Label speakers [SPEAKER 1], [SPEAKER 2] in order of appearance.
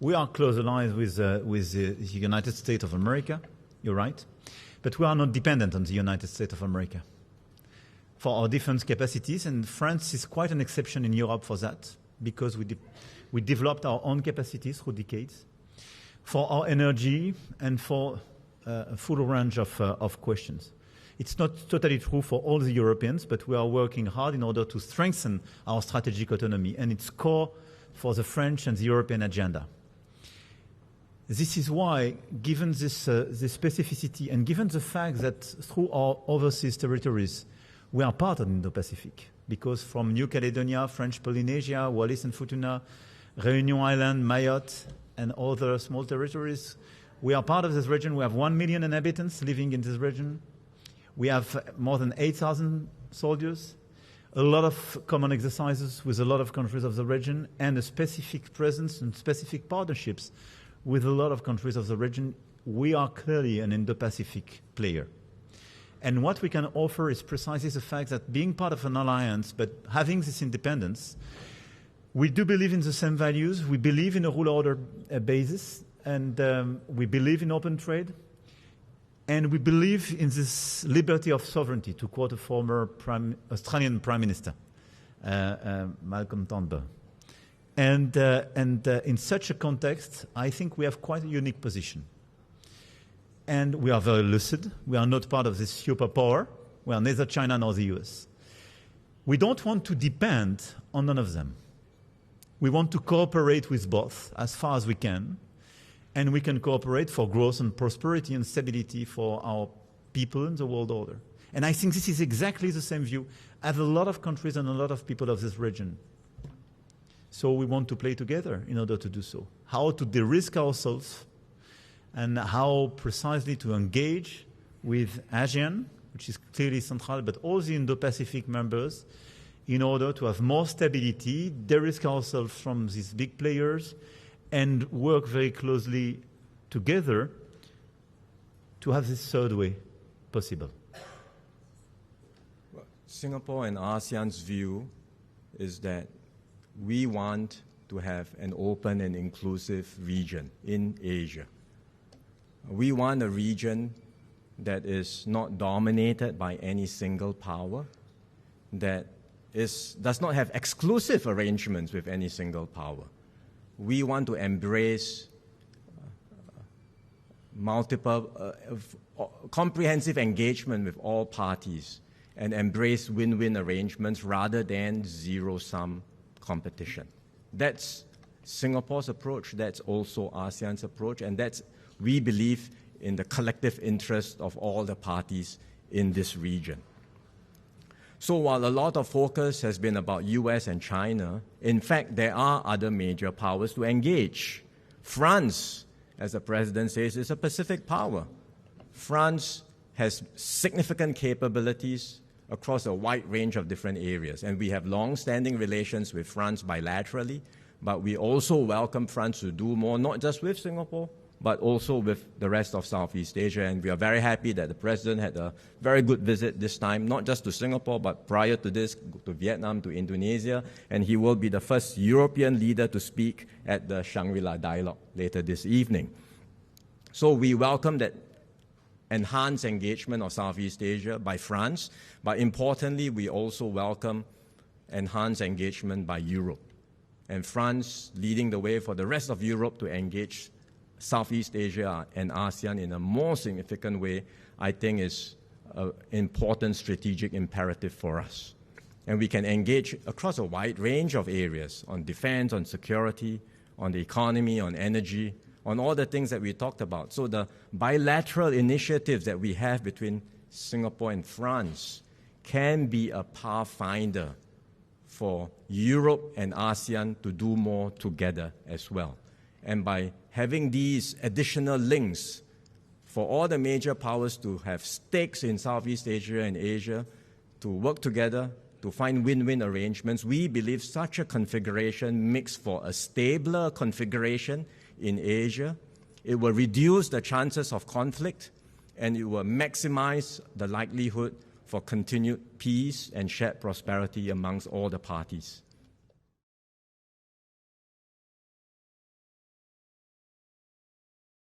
[SPEAKER 1] We are close allies with the United States of America, you're right, but we are not dependent on the United States of America for our defense capacities, and France is quite an exception in Europe for that, because we developed our own capacities through decades for our energy and for a full range of questions. It's not totally true for all the Europeans, but we are working hard in order to strengthen our strategic autonomy, and it's core for the French and the European agenda. This is why, given this specificity and given the fact that through our overseas territories, we are part of the Indo-Pacific, because from New Caledonia, French Polynesia, Wallis and Futuna, Réunion Island, Mayotte, and other small territories, we are part of this region. We have 1 million inhabitants living in this region. We have more than 8,000 soldiers, a lot of common exercises with a lot of countries of the region, and a specific presence and specific partnerships with a lot of countries of the region. We are clearly an Indo-Pacific player. And what we can offer is precisely the fact that being part of an alliance, but having this independence, we do believe in the same values. We believe in a rule-order basis, and we believe in open trade, and we believe in this liberty of sovereignty, to quote a former Australian Prime Minister, Malcolm Turnbull. And in such a context, I think we have quite a unique position. And we are very lucid. We are not part of this superpower. We are neither China nor the US. We don't want to depend on none of them. We want to cooperate with both as far as we can. And we can cooperate for growth and prosperity and stability for our people and the world order. And I think this is exactly the same view as a lot of countries and a lot of people of this region. So we want to play together in order to do so. How to de-risk ourselves, and how precisely to engage with ASEAN, which is clearly central, but all the Indo-Pacific members, in order to have more stability, de-risk ourselves from these big players, and work very closely together to have this third way possible.
[SPEAKER 2] Well, Singapore and ASEAN's view is that we want to have an open and inclusive region in Asia. We want a region that is not dominated by any single power, that does not have exclusive arrangements with any single power. We want to embrace comprehensive engagement with all parties and embrace win-win arrangements rather than zero-sum competition. That's Singapore's approach. That's also ASEAN's approach, and we believe in the collective interest of all the parties in this region. So while a lot of focus has been about US and China, in fact, there are other major powers to engage. France, as the President says, is a Pacific power. France has significant capabilities across a wide range of different areas, and we have long-standing relations with France bilaterally, but we also welcome France to do more, not just with Singapore, but also with the rest of Southeast Asia. And we are very happy that the President had a very good visit this time, not just to Singapore, but prior to this, to Vietnam, to Indonesia, and he will be the first European leader to speak at the Shangri-La Dialogue later this evening. So we welcome that enhanced engagement of Southeast Asia by France, but importantly, we also welcome enhanced engagement by Europe. And France leading the way for the rest of Europe to engage Southeast Asia and ASEAN in a more significant way, I think is an important strategic imperative for us. And we can engage across a wide range of areas, on defense, on security, on the economy, on energy, on all the things that we talked about. So the bilateral initiatives that we have between Singapore and France can be a pathfinder for Europe and ASEAN to do more together as well. And by having these additional links for all the major powers to have stakes in Southeast Asia and Asia, to work together, to find win-win arrangements, we believe such a configuration makes for a stabler configuration in Asia. It will reduce the chances of conflict, and it will maximize the likelihood for continued peace and shared prosperity amongst all the parties.